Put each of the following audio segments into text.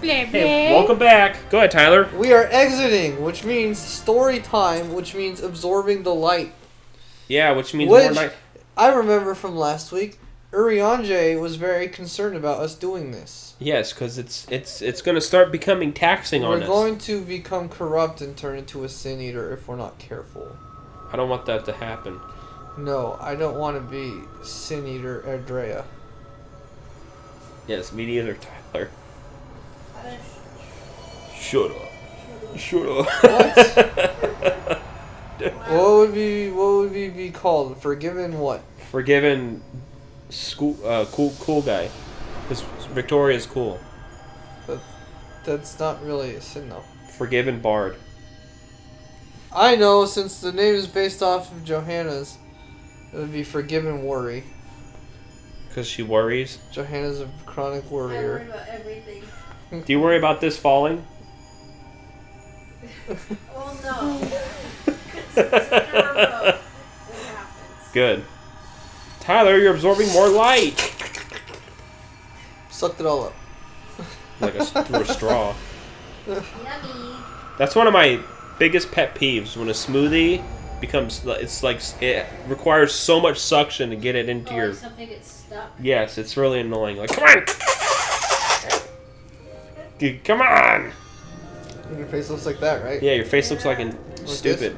Hey, welcome back. Go ahead, Tyler. We are exiting, which means story time, which means absorbing the light. Yeah, which means more night. I remember from last week, Urianger was very concerned about us doing this. Yes, because it's going to start becoming taxing on us. We're going to become corrupt and turn into a sin eater if we're not careful. I don't want that to happen. No, I don't want to be sin eater Andrea. Yes, me neither, Tyler. Shut up. Shut up. What would we be called? Forgiven what? Forgiven school cool guy. Because Victoria's cool. But that's not really a sin though. Forgiven bard. I know, since the name is based off of Johanna's, it would be Forgiven Worry. Because she worries? Johanna's a chronic worrier. I worry about everything. Do you worry about this falling? Oh no. It's a turbo. It happens. Good. Tyler, you're absorbing more light. Sucked it all up. Like through a straw. Yummy. That's one of my biggest pet peeves, when a smoothie becomes, it's like, it requires so much suction to get it into your... Like something gets stuck. Yes, it's really annoying. Like, come on! Dude, come on! Your face looks like that, right? Yeah, your face looks like stupid.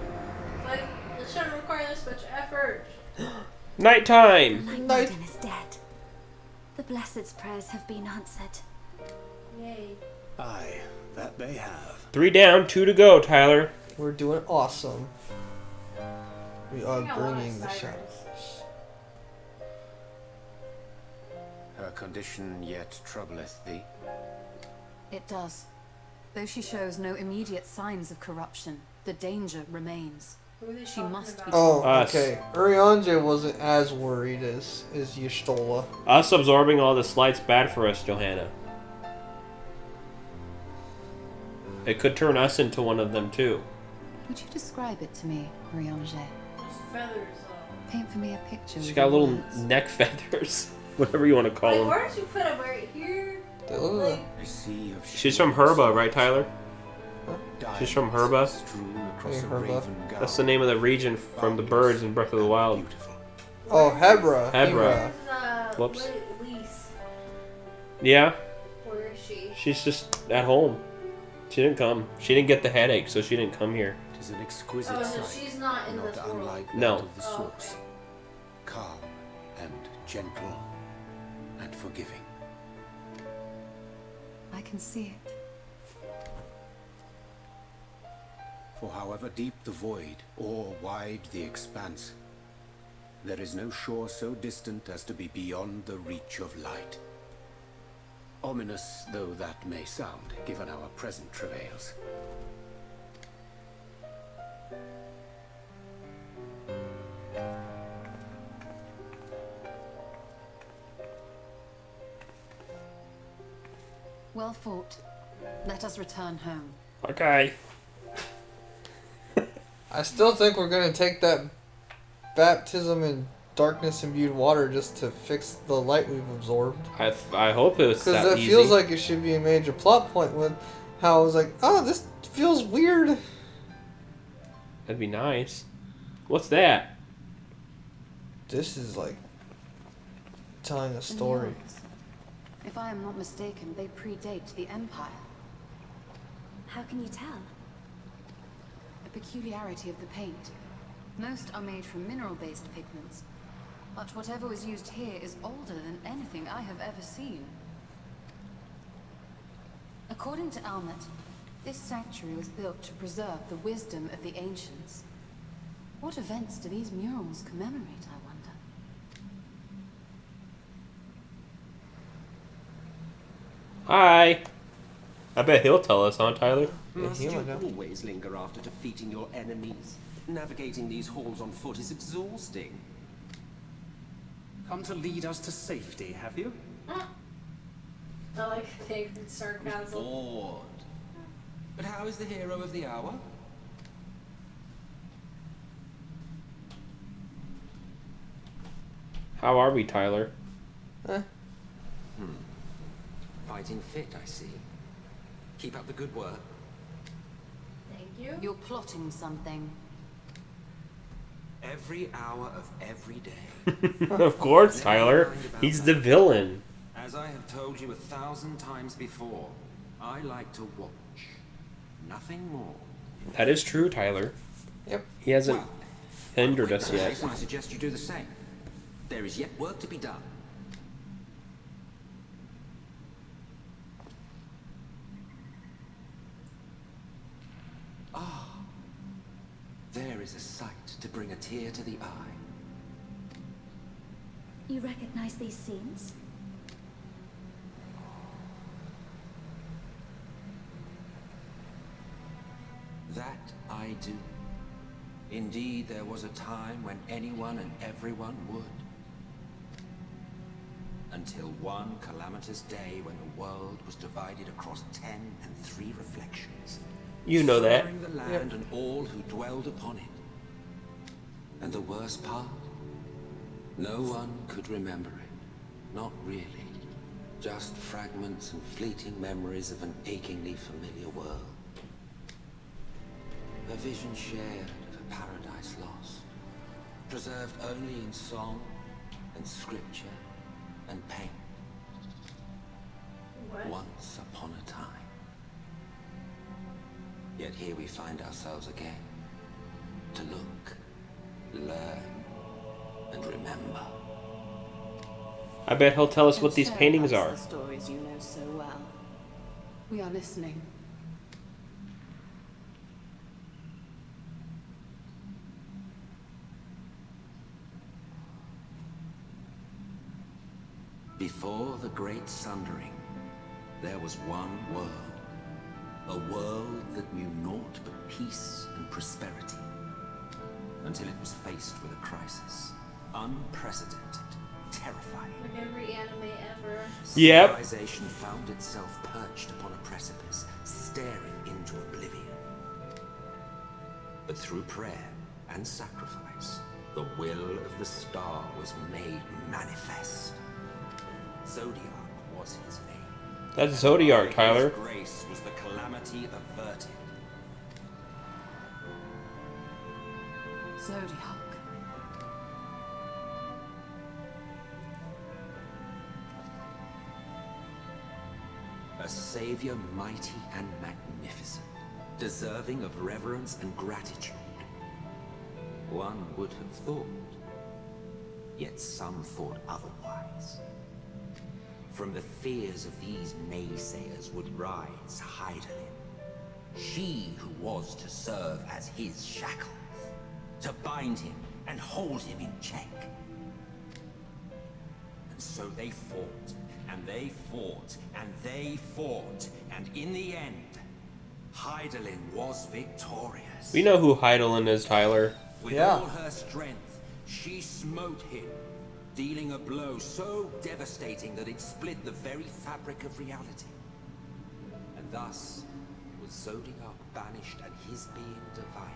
Like, it shouldn't require this much effort. Nighttime! My maiden is dead. The Blessed's prayers have been answered. Yay. Aye, that they have. 3 down, 2 to go, Tyler. We're doing awesome. We are I got one bringing the of shadows. Her condition yet troubleth thee. It does. Though she shows no immediate signs of corruption, the danger remains. Who are they She talking must be. about? Oh, Us. okay. Urianger wasn't as worried as Y'shtola. Us absorbing all this light's bad for us, Johanna. It could turn us into one of them, too. Would you describe it to me, Urianger? Those feathers, Paint for me a picture. She's with got your little words. neck feathers. Whatever you want to call Like, them. where did you put them? Right here? They look like A sea of She's from Herba, right, Tyler? She's from Herba. strewn across Hey, a Herba. raven gown. That's the name of the region from the birds in Breath of the Wild. Beautiful. oh, Hebra. Hebra. Whoops. Lise. Yeah, Where is she? she's just at home. She didn't come. She didn't get the headache, so she didn't come here. It is an exquisite Oh, so sight, she's not in not this world. unlike No. that of the Oh, source. okay. Calm and gentle and forgiving. I can see it. For however deep the void or wide the expanse, there is no shore so distant as to be beyond the reach of light. Ominous though that may sound, given our present travails. Well fought. Let us return home. Okay. I still think we're gonna take that baptism in darkness imbued water just to fix the light we've absorbed. I hope it was Because that that easy. feels like it should be a major plot point with how I was like, oh, this feels weird. That'd be nice. What's that? This is like telling a The story. murals. If I am not mistaken, they predate the Empire. How can you tell? A peculiarity of the paint. Most are made from mineral-based pigments, but whatever was used here is older than anything I have ever seen. According to Almet, this sanctuary was built to preserve the wisdom of the ancients. What events do these murals commemorate, I wonder? Hi. I bet he'll tell us, huh, Tyler? Must he you might know. always linger after defeating your enemies? Navigating these halls on foot is exhausting. Come to lead us to safety, have you? I like favorite sarcasm. Bored. But how is the hero of the hour? How are we, Tyler? Fighting fit, I see. Keep up the good work. Thank you. You're plotting something. Every hour of every day. Of course, Tyler. He's the villain. As I have told you 1,000 times before, I like to watch. Nothing more. That is true, Tyler. Yep. He hasn't hindered us yet. I suggest you do the same. There is yet work to be done. Ah, there is a sight to bring a tear to the eye. You recognize these scenes? That I do. Indeed, there was a time when anyone and everyone would. Until one calamitous day when the world was divided across 10 and 3 reflections. You know that. Severing the land and all who dwelled upon it. And the worst part? No one could remember it. Not really. Just fragments and fleeting memories of an achingly familiar world. A vision shared of a paradise lost, preserved only in song and scripture and paint. What? Once upon a time. Yet here we find ourselves again, to look, learn, and remember. I bet he'll tell us what these Share paintings us are. The stories you know so well. We are listening. Before the Great Sundering, there was one world. A world that knew naught but peace and prosperity. Until it was faced with a crisis. Unprecedented, terrifying. Like every anime ever. Yep. Civilization found itself perched upon a precipice, staring into oblivion. But through prayer and sacrifice, the will of the star was made manifest. Zodiac was his name. That's Zodiac, By Tyler. his grace was the calamity averted. Zodiac. A savior mighty and magnificent, deserving of reverence and gratitude. One would have thought, yet some thought otherwise. From the fears of these naysayers would rise Hydaelyn. She who was to serve as his shackles, to bind him and hold him in check. And so they fought, and they fought, and they fought, and in the end, Hydaelyn was victorious. We know who Hydaelyn is, Tyler. With Yeah. all her strength, she smote him, dealing a blow so devastating that it split the very fabric of reality. And thus was Zodiac banished and his being divided.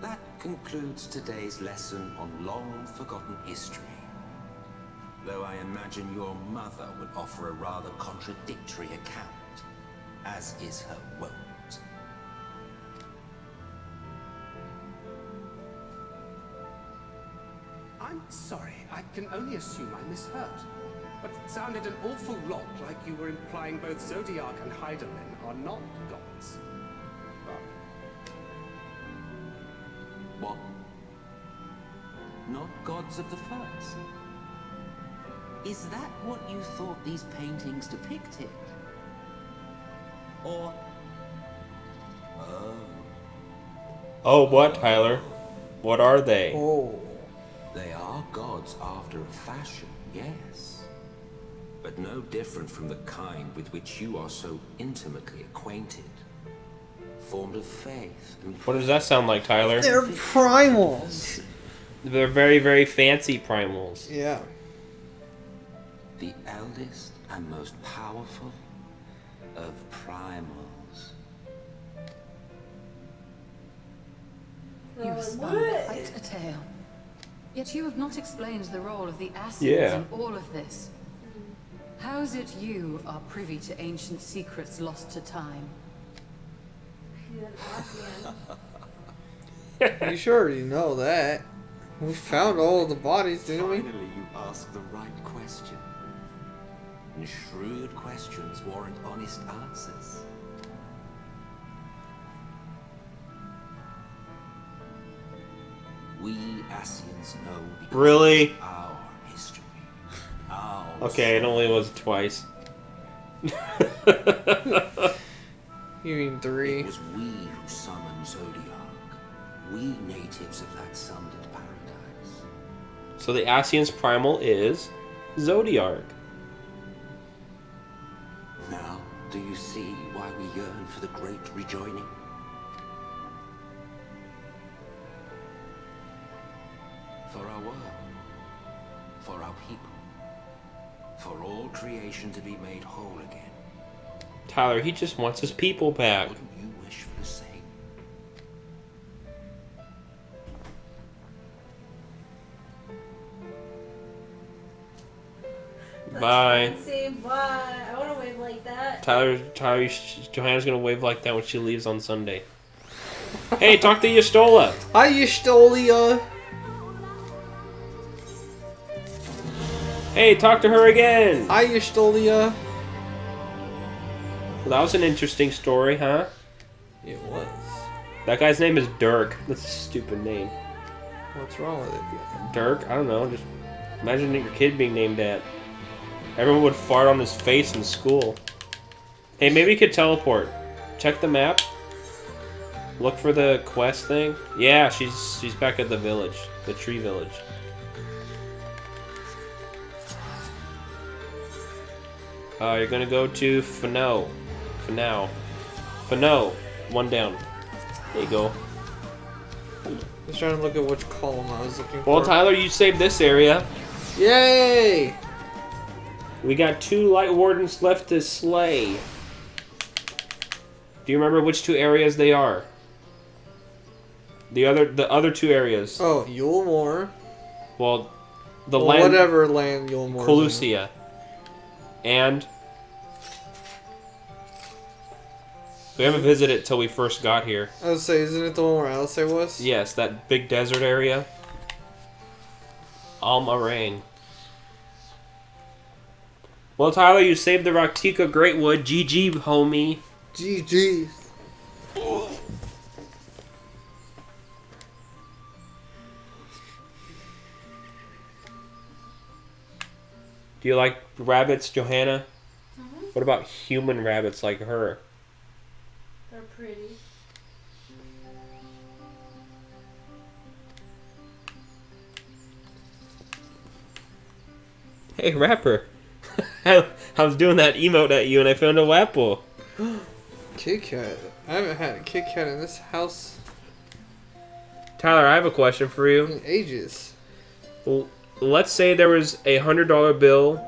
That concludes today's lesson on long-forgotten history. Though I imagine your mother would offer a rather contradictory account, as is her wont. I'm sorry, I can only assume I misheard. But it sounded an awful lot like you were implying both Zodiac and Hydaelyn are not gods. What? Not gods of the first? Is that what you thought these paintings depicted? Or... Oh, Oh, what, Tyler? What are they? Oh. they are gods after a fashion, yes. But no different from the kind with which you are so intimately acquainted. Formed of faith and What does that sound like, Tyler? They're primals. They're very, very fancy primals. Yeah. the eldest and most powerful of primals. You have spun what? quite a tale. Yet you have not explained the role of the acids Yeah. in all of this. How suppose it you are privy to ancient secrets lost to time. He's an Asian. You sure already know that. We found all the bodies, didn't we? Finally, you ask the right question. And shrewd questions warrant honest answers. We Asians know because Really? it's our history. Our Okay, it only was twice. You mean 3? It was we who summoned Zodiac. We natives of that sundered paradise. So the Asian's primal is Zodiark. Now, do you see why we yearn for the great rejoining? For our world, for our people, for all creation to be made whole again. Tyler, he just wants his people back. Wouldn't you wish for the same? Bye. Say bye. I want to wave like that. Johanna's gonna wave like that when she leaves on Sunday. Hey, talk to Yastola. Hi, Yustolia. Hey, talk to her again. Hi, Yustolia. Well, that was an interesting story, huh? It was. That guy's name is Dirk. That's a stupid name. What's wrong with it? Dirk? I don't know. Just imagine your kid being named that. Everyone would fart on his face in school. Hey, maybe he could teleport. Check the map. Look for the quest thing. Yeah, she's back at the village. The tree village. You're gonna go to Fano. Fano. One down. There you go. Just trying to look at which column I was looking Well, for. Tyler, you saved this area. Yay! We got 2 light wardens left to slay. Do you remember which 2 areas they are? The other 2 areas. Oh, Yulmore. Well, Well, land whatever land Yulmore. Colusia. And we haven't visited it till we first got here. I was say, isn't it the one where Alice was? Yes, that big desert area. Almarang. Well, Tyler, you saved the Raktika Greatwood. GG, homie. GG. Do you like rabbits, Johanna? What about human rabbits like her? They're pretty. Hey, rapper. I was doing that emote at you and I found a Wapple. Kit Kat. I haven't had a Kit Kat in this house Tyler, I have a question for you. in ages. Well, let's say there was a $100 bill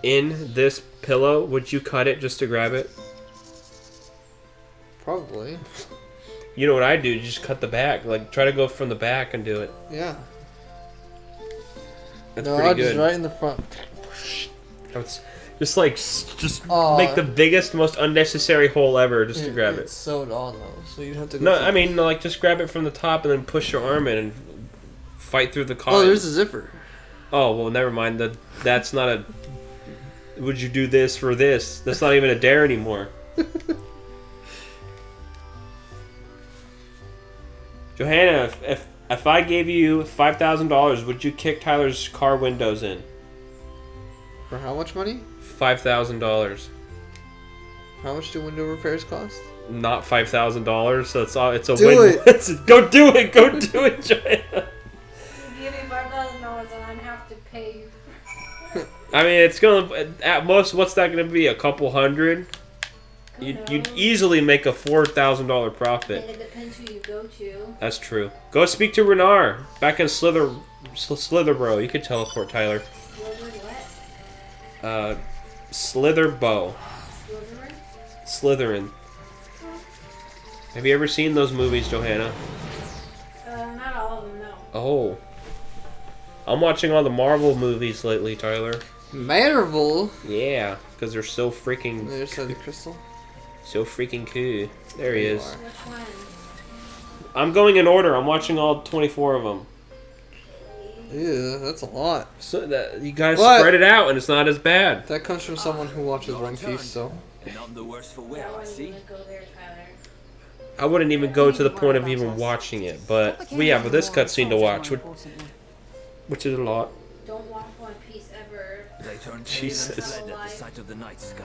in this pillow. Would you cut it just to grab it? Probably. You know what I do? You just cut the back. Like, try to go from the back and do it. Yeah. That's No, pretty I'll good. just right in the front. It's just Aw. make the biggest, most unnecessary hole ever just to grab It's it. sewed on though, so you'd have to. Go No, through- I mean, like, just grab it from the top and then push your arm in and fight through the cotton. Oh, there's a zipper. Oh, well, never mind. That's not a... Would you do this for this? That's not even a dare anymore. Johanna, if I gave you $5,000, would you kick Tyler's car windows in? For how much money? $5,000. How much do window repairs cost? Not $5,000, so it's a Do win. it. Go do it, Johanna. You give me $5,000 and I have to pay you. I mean, it's gonna at most. What's that gonna be? A couple hundred. You'd easily make a $4,000 profit. And it depends who you go to. That's true. Go speak to Renard back in Slitherbro. You could teleport, Tyler. Sliver what? Slitherbow. Slytherin? Slytherin. Have you ever seen those movies, Johanna? Not all of them, no. Oh. I'm watching all the Marvel movies lately, Tyler. Mannerville. Yeah, because they're so freaking, There's the crystal. so freaking cool. There he is. Which one? I'm going in order. I'm watching all 24 of them. Yeah, that's a lot. So that you guys What? spread it out, and it's not as bad. That comes from someone who watches One Piece, so. None the worse for I wear, I wouldn't see. even go there, Tyler. I wouldn't even go to the point of even watching it, but we have this cutscene to watch, which is a lot. Don't watch One Piece ever. They turned Jesus. pale and fled at the sight of the night sky.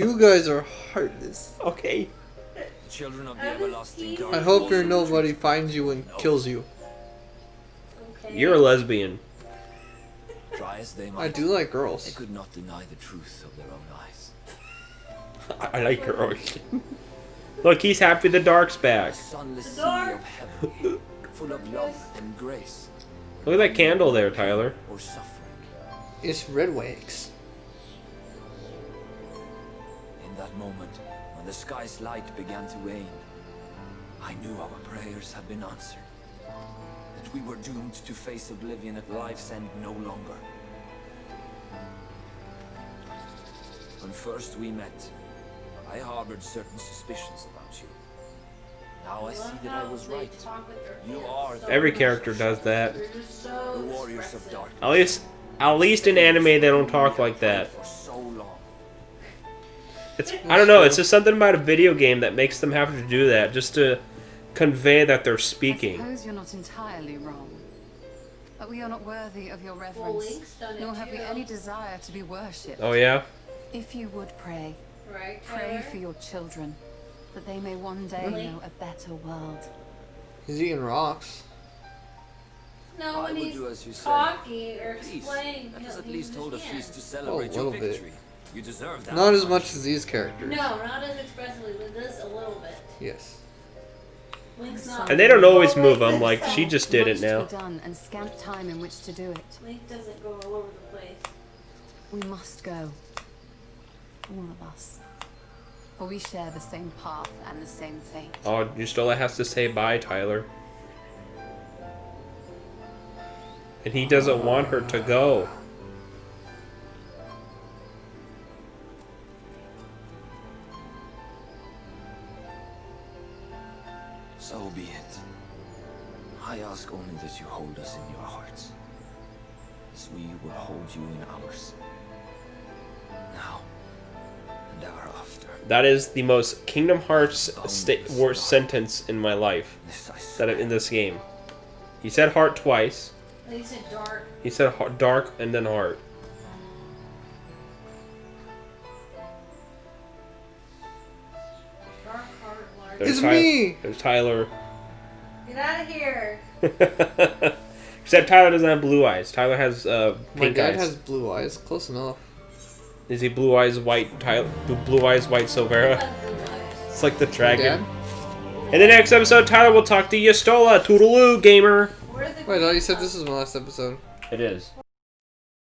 You guys are heartless. Okay. The children of the I was everlasting teasing. dark. I hope your also nobody retreated. finds you and kills you. Okay. You're a lesbian. Try as they I might, do like they girls. could not deny the truth of their own eyes. I like girls. Look, he's happy the dark's back. The sunless sea dark. of heaven, full of love and grace, Look at that candle there, Tyler. or suffering. It's red wax. In that moment, when the sky's light began to wane, I knew our prayers had been answered. That we were doomed to face oblivion at life's end no longer. When first we met, I harbored certain suspicions about you. Now I see that I was right. You are Every character does that. the warriors of darkness. At least in anime they don't talk like that. For so long. I don't know, it's just something about a video game that makes them have to do that, just to convey that they're I speaking. suppose you're not entirely wrong. But we are not worthy of your Well, reverence, Link's done it nor have we too. any desire to be worshipped. Oh yeah? If you would pray, Right, pray Tyler? for your children, that they may one day Really? know a better world. He's eating rocks. No, I when will he's do as you say. talking or Please, explaining, let us at he'll least use hold a his feast to hands. celebrate Oh, a your little bit. victory. You deserve that. Not as much as these characters. No, not as expressively, but this a little bit. Yes. Link's not. And they don't always Oh, move wait, them, like Link's she not. just did it Much now. to be done and scant time in which to do it. Link doesn't go all over the place. We must go. All of us. For we share the same path and the same fate. Oh, Justola has to say bye, Tyler. And he doesn't want her to go. So be it. I ask only that you hold us in your hearts, as we will hold you in ours. Now and ever after. That is the most Kingdom Hearts worst sentence in my life. This I That in this game. He said heart twice. And he said dark. He said dark and then heart. Dark heart, large. There's It's me! There's Tyler. Get out of here. Except Tyler doesn't have blue eyes. Tyler has My pink dad eyes. has blue eyes. Close enough. Is he blue eyes white Tyler? Blue eyes white Silvera? It's like the My dragon. dad? In the next episode, Tyler will talk to Yustola. Toodaloo, gamer. Where are the Wait, I thought you said this was my last episode. It is.